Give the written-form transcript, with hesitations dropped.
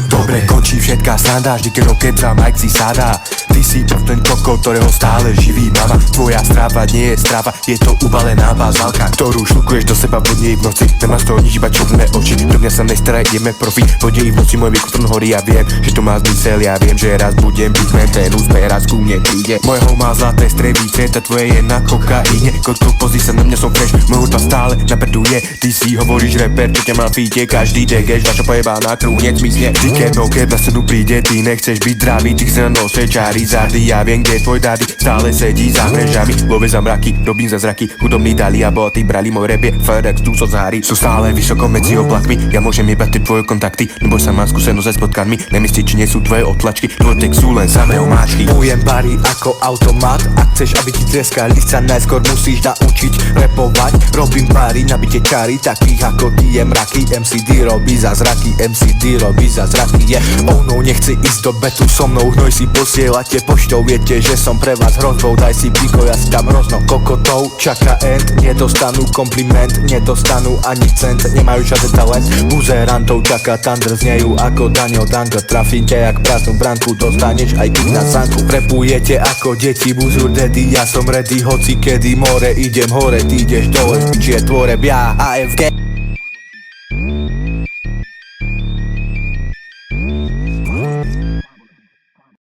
Dobre končí všetká sranda, vždy keď za Mike si sadá. Ty si ten kokot, ktorého stále živí mama. Tvoja strava nie je strava, je to ubalená bazálka, ktorú šlukuješ do seba vodne v noci. Nemá z toho nič, iba černé oči. Do mňa sa nestaraj, ideme profi. Vodne v noci môj mikrofón horí, ja viem, že to má zmysel. Ja viem, že raz budem bitman, ten úspech raz ku mne príde. Mojeho má zlaté strevíce, tá tvoje je na kokaíne. Kokot, pozri sa na mňa, som fresh, môj hudba stále napreduje. Ty si hovoríš reper, čo ťa má fíte, každý degeš, vaša pojebá na kruh, nezmysne. Ty keď na scénu príde, ty nechceš byť zdravý, ty chceš na nose Charizardy. Ja viem, kde tvoj daddy stále sedí za mrežami. Love za mraky, robím za zraky, hudobný dali a boty brali môj rap je FedEx, tu so zári. Sú stále vysoko medzi oblakmi, ja môžem jebať tie tvoje kontakty. Neboj sa, mám skúsenosť aj s potkami, nemyslíš, či nie sú tvoje otlačky. Tvoj text sú len samé omáčky. Ujem bary ako automat, ak chceš, aby ti tleskali, sa najskôr musíš naučiť repovať. Robím bary, nabite čary, takých ako ty je mraky. MCD robí za zraky, MCD robí za zraky, yeah. Oh no, nechce ísť do betu so mnou, hnoj si posielate poštou, viete, že som pre vás hrozbou. Daj si piko, ja si tam hrozno kokotov, čaká end, nedostanú kompliment, nedostanú ani cent, nemajú žiaden talent. Buzerantov čaká tandr, znejú ako Daniel Danko. Trafím ťa jak prázdnu branku, dostaneš aj kik na sanku. Prepujete ako deti, buzur daddy, ja som ready, hoci kedy more, idem hore, ty ideš dole, či je tvoreb ja AFG.